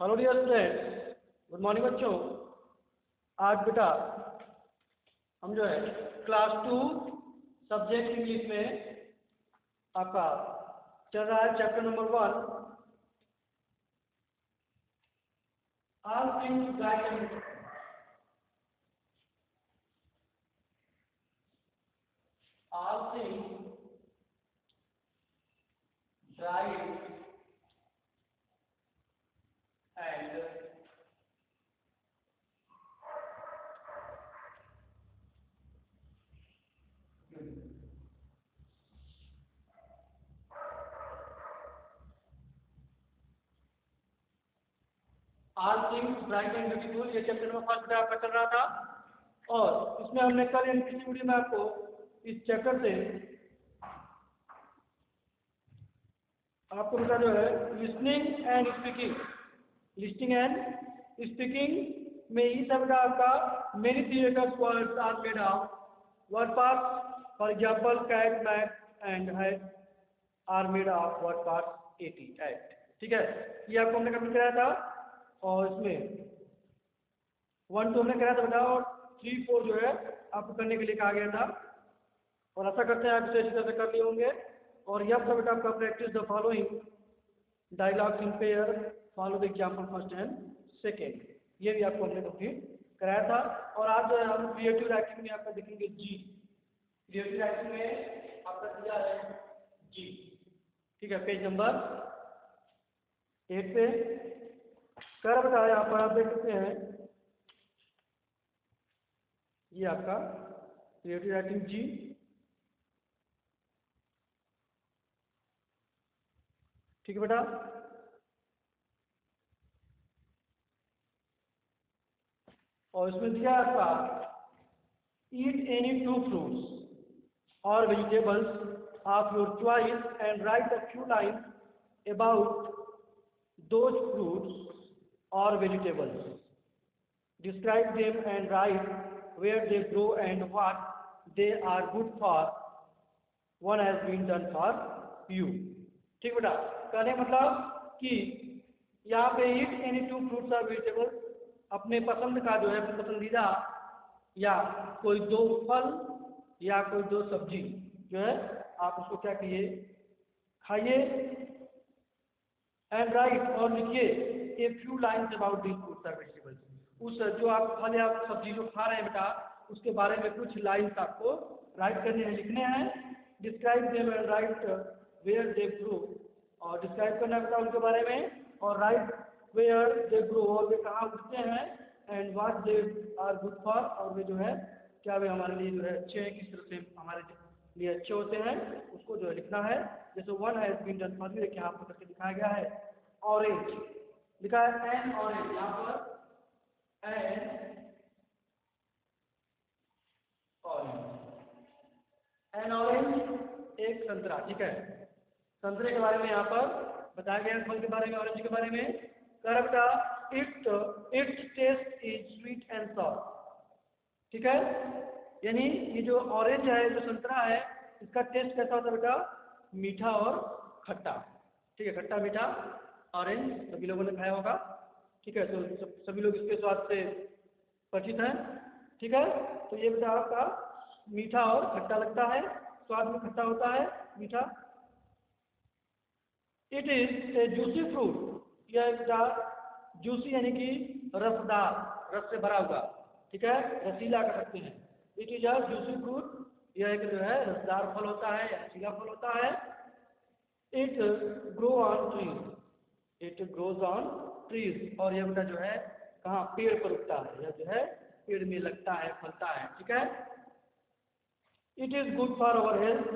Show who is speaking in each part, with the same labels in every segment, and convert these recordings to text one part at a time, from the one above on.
Speaker 1: Hello dear students, good morning बच्चों। आज बेटा हम जो है क्लास 2 सब्जेक्ट इंग्लिश में आपका चल रहा है chapter number 1 all things drive. All things drive and all things bright and beautiful, ये चैप्टर नंबर फर्स्ट आपका चल रहा था। और इसमें हमने कल पिछली वीडियो में आपको इस चैप्टर से आपको उनका जो है listening and speaking, listening and speaking में ये सब आपका many theatres words are made of word parts. For example cat, mat and head are made of word parts 88। ठीक है, ये आपको हमने कंप्लीट कराया था। और इसमें 1 2 हमने कराया था बेटा, और 3 4 जो है आपको करने के लिए कहा गया था। और आशा करते हैं आप इसे अच्छी तरह से कर लिए होंगे। और यह सब बेटा आपका practice the following dialogues in pair, follow the example first and second, ये भी आपको हमने कंप्लीट कराया था। और आज जो है हम क्रिएटिव राइटिंग में आपका देखेंगे जी। क्रिएटिव राइटिंग में आपका दिया है जी। ठीक है, पेज नंबर 8 पे कर बेटा यहाँ पर आप देख सकते हैं, ये आपका क्रिएटिव राइटिंग जी। ठीक है बेटा, और इसमें दिया आपका ईट एनी 2 फ्रूट्स और vegetables of your choice and right a few lines about those fruits और vegetables. Describe them and write where they grow and what they are good for. One has been done for you. ठीक बेटा, कहने मतलब कि यहाँ पे eat any 2 fruits or vegetables, अपने पसंद का जो है अपनी पसंदीदा या कोई 2 फल या कोई 2 सब्जी जो है आप उसको क्या कीजिए, खाइए। एंड राइट, और लिखिए a few lines about this fruits और वेजिटेबल्स, उस जो आप फल या सब्जी जो खा रहे हैं बेटा उसके बारे में कुछ लाइन्स आपको राइट करने हैं, लिखने हैं। Describe them and write where they grow, और डिस्क्राइब करना बेटा उनके बारे में, और राइट वेयर दे ग्रो, और वे कहाँ उगते हैं, and what they are good for, और वे जो है क्या वे हमारे लिए जो है अच्छे हैं, किस तरह से हमारे लिए अच्छे होते हैं, उसको जो है लिखना है। जैसे one has been done for you, क्या आपको करके दिखाया गया है। ऑरेंज लिखा है, एन ऑरेंज, यहाँ पर एन ऑरेंज, एन ऑरेंज एक संतरा। ठीक है, संतरे के बारे में यहाँ पर बताया गया है, फल के बारे में, ऑरेंज के बारे में। करबटा it's taste is sweet and sour. ठीक है, यानी ये जो ऑरेंज है, जो संतरा है, इसका टेस्ट कैसा होता है बेटा, मीठा और खट्टा। ठीक है, खट्टा मीठा ऑरेंज सभी लोगों ने खाया होगा। ठीक है, तो सभी लोग इसके स्वाद से परिचित हैं। ठीक है, तो ये बेटा आपका मीठा और खट्टा लगता है, स्वाद में खट्टा होता है, मीठा। It is a juicy fruit, यह एक जूसी यानी कि रसदार, रस से भरा हुआ। ठीक है, रसीला कर सकते हैं। It is a juicy fruit, यह एक जो है रसदार फल होता है, रसीला फल होता है। It grow on trees, it grows on trees, और यह बेटा जो है कहाँ, पेड़ पर उगता है, यह जो है पेड़ में लगता है, फलता है। ठीक है, it is good for our health,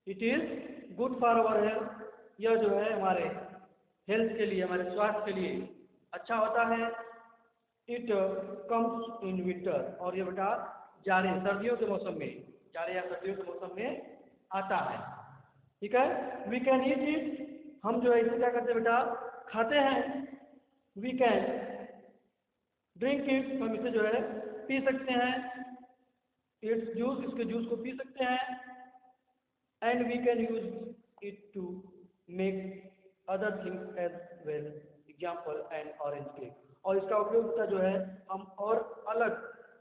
Speaker 1: it is good for our health, यह जो है हमारे हेल्थ के लिए, हमारे स्वास्थ्य के लिए अच्छा होता है। इट कम्स इन विंटर, और ये बेटा जाड़े सर्दियों के मौसम में, जाड़े या सर्दियों के मौसम में आता है। ठीक है, वी कैन ईट इट, हम जो है इसे क्या करते हैं बेटा, खाते हैं। वी कैन ड्रिंक इट, हम इसे जो है पी सकते हैं। इट्स जूस, इसके जूस को पी सकते हैं। And we can use it to make other things as well, example and orange cake. और इसका उपयोग जो है हम और अलग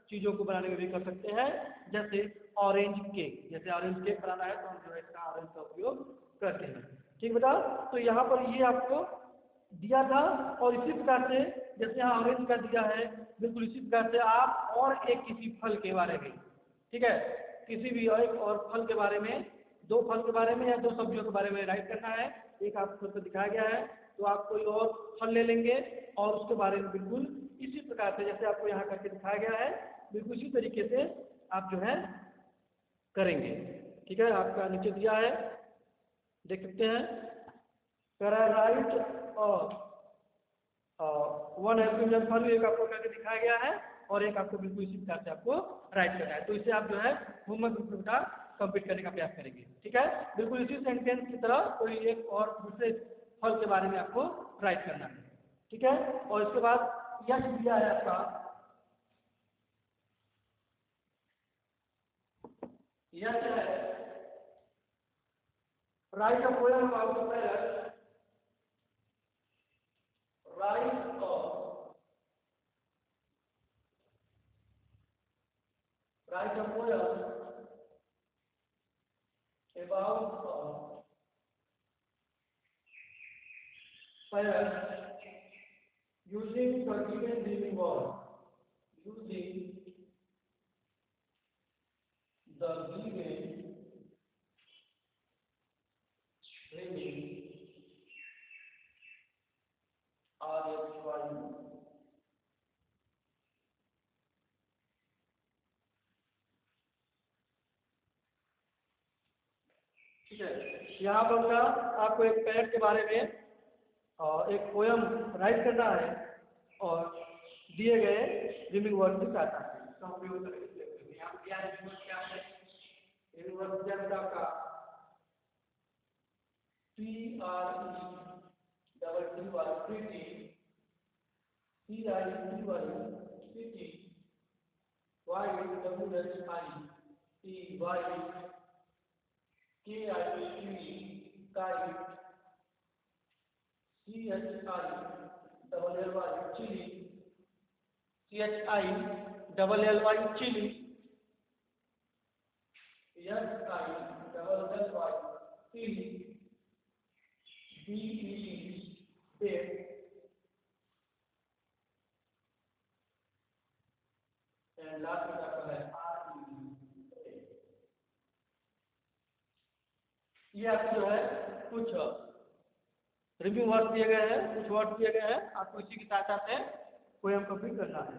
Speaker 1: चीज़ों को बनाने में भी कर सकते हैं, जैसे ऑरेंज केक। जैसे ऑरेंज केक बनाना है तो हम जो है इसका ऑरेंज का उपयोग करते हैं। ठीक बता। तो यहाँ पर ये आपको दिया था, और इसी प्रकार से जैसे यहाँ ऑरेंज का दिया है, बिल्कुल इसी प्रकार से आप और एक किसी फल के बारे में, ठीक है, किसी भी एक और फल के बारे में, दो फल के बारे में या दो सब्जियों के बारे में राइट करना है। एक आपको तो दिखाया गया है, तो आप कोई और फल ले लेंगे और उसके बारे में बिल्कुल इसी प्रकार से जैसे आपको यहाँ करके दिखाया गया है, बिल्कुल इसी तरीके से आप जो है करेंगे। ठीक है, आपका नीचे दिया है, देख सकते हैं, राइट वन एल्यूमिनियम फल एक आपको करके दिखाया गया है, और एक आपको बिल्कुल इसी प्रकार से आपको राइट करना है। तो इसे आप जो है होमवर्क का कंप्लीट करने का प्रयास करेंगे। ठीक है, बिल्कुल इसी सेंटेंस की तरह कोई एक और दूसरे फल के बारे में आपको राइट करना है। ठीक है, और इसके बाद यह दिया है आपका, यह है right a poem about the parrot, right a poem about parrot using the given living word, using the given living RFY. ठीक है, यहाँ पर का आपको एक पैरट के बारे में एक पोयम राइट करना है, और दिए गए रिमिंग वर्ड की सहायता से इसका उपयोग करेंगे। यहाँ पर क्या है, रिमिंग वर्ड क्या है आपका PRETTY, CITY, KITE, kite, CHILLY, chili, SILLY, BET, bed, and last में आपका है RE। ये आपको जो है कुछ रिव्यू वर्ड दिए गए हैं, कुछ वर्ड दिए गए हैं, आपको इसी की सहायता से पोएम कंप्लीट करना है।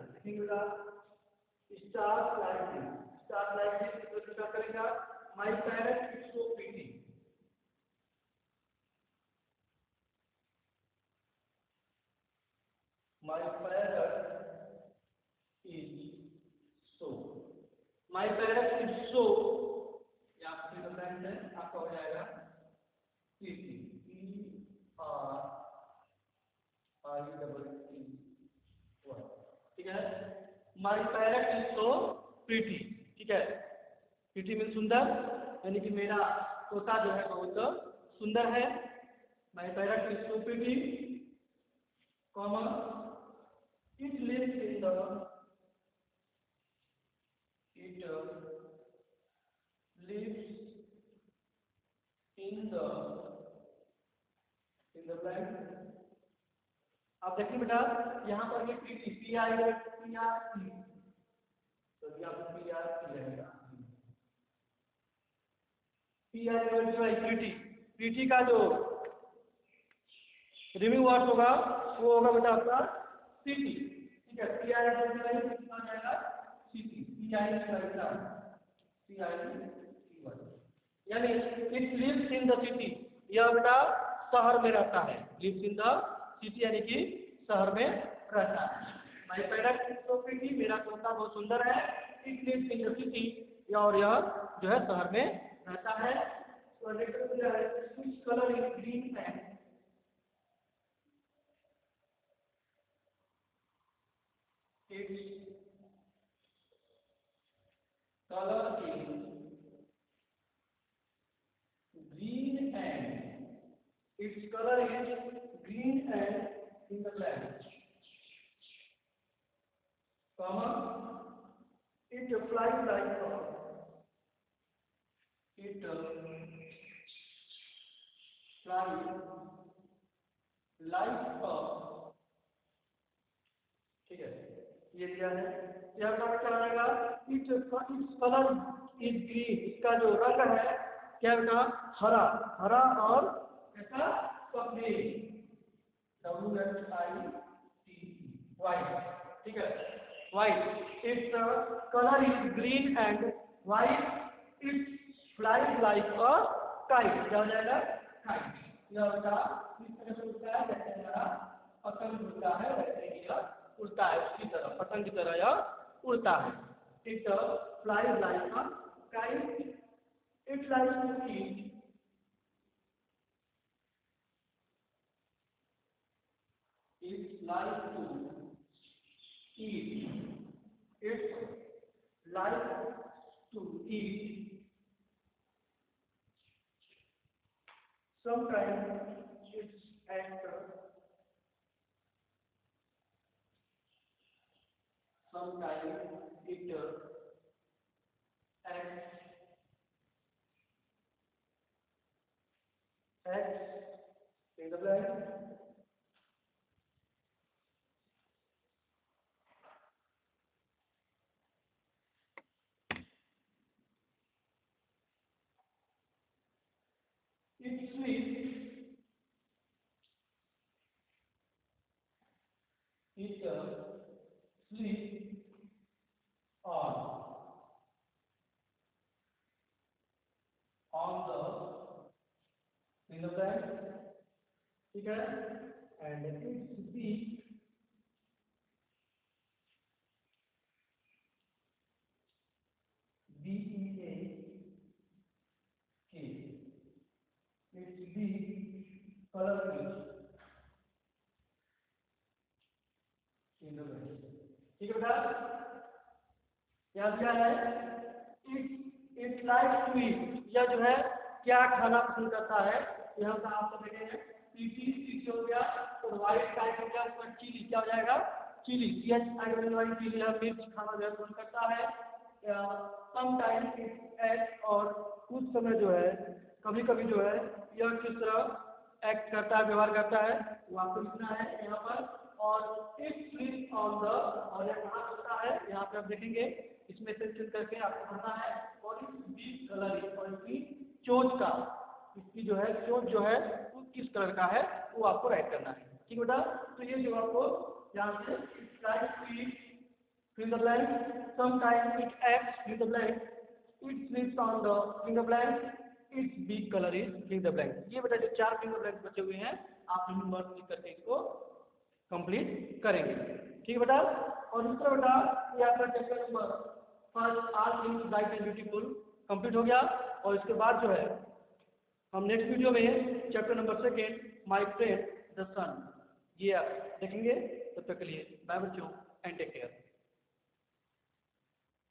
Speaker 1: स्टार्ट लाइक दिस, तो क्या करेगा, my parrot is so pretty. My parrot is so, my parrot is सो, या आपकी डिफरेंस है, आपका हो जाएगा प्रीटी, PRITTY। ठीक है, my parrot is so pretty. ठीक है, प्रीटी मीन सुंदर, यानी कि मेरा तोता जो है बहुत सुंदर है। My parrot is so pretty, comma, it lives in the, it lives in the blank। आप देखिए बेटा, यहाँ पर ये PI है, PRT, तो ये आपको PRT रहेगा। PI प्रीटी का जो रिमिंग वर्ड होगा वो होगा बेटा आपका सिटी। ठीक है, PI कितना हो जाएगा, सिटी, यानी it lives in the city, यह बेटा शहर में रहता है। लिव्स इन द सिटी यानी कि शहर में रहता है। My parrot is so pretty, मेरा तोता बहुत सुंदर है। It lives in the city, और यह जो है शहर में रहता है। तो which colour is green and, its color is green and its color is green and in the comma, it flies like a, it flies like a, ठीक है, ये दिया है। यहाँ पर क्या आएगा, इट्स कलर इज ग्रीन, इसका जो रंग है क्या होगा, हरा, हरा और ऐसा सफेद, WHITE, व्हाइट, ठीक है, white, its colour is green and white, it's flies like a kite, क्या हो जाएगा, काइट, यह होगा इस तरह से उड़ता है जैसे हमारा पतंग उड़ता है, वैसे ही यह उड़ता है, उसकी तरह, पतंग की तरह यह उड़ता है। It flies like a kite, it likes to eat, it likes to eat, it likes to eat, sometimes it's actor, sometimes it acts in the blank, it sleeps, it sleeps on the in the blank, ठीक है, and its beak, BEAK, its beak color is in the blank, ठीक है बेटा, क्या दिया है, it likes to ईट, यह जो है क्या खाना पसंद करता है, यहाँ पर आप देखेंगे पीटी हो गया, और व्हाइट टाइप हो गया, उसका चिली क्या हो जाएगा, चिली, CHI वाली चिली, यह मिर्च खाना जो है पसंद करता है, समटाइम्स इट एक्ट, और कुछ समय जो है, कभी कभी जो है यह किस तरह एक्ट करता है, व्यवहार करता है, वो आपको लिखना है यहाँ पर, और इट स्लीप्स ऑन द, और यह कहाँ होता है, यहाँ पे आप देखेंगे, इसमें से चुन करके आपको पढ़ना है, और इस बीच कलर, और इसकी चोंच का, इसकी जो है चोंच जो है वो किस कलर का है, वो आपको राइट करना है, ठीक बेटा। तो ये जो आपको यहाँ से fill the blank, sometimes it acts, fill the blank, it sleeps on the, fill the blank, its beak color is, fill the blank, ये बेटा जो 4 fill the blank बचे हुए हैं, आप इन वर्ड लिख करके इसको कंप्लीट करेंगे, ठीक है बेटा। और दूसरा बेटा ये आपका chapter number first all things bright and beautiful complete हो गया, और इसके बाद जो है हम नेक्स्ट वीडियो में chapter number second my friend the sun, ये आप देखेंगे। तब तक के लिए बाय बच्चों एंड टेक केयर।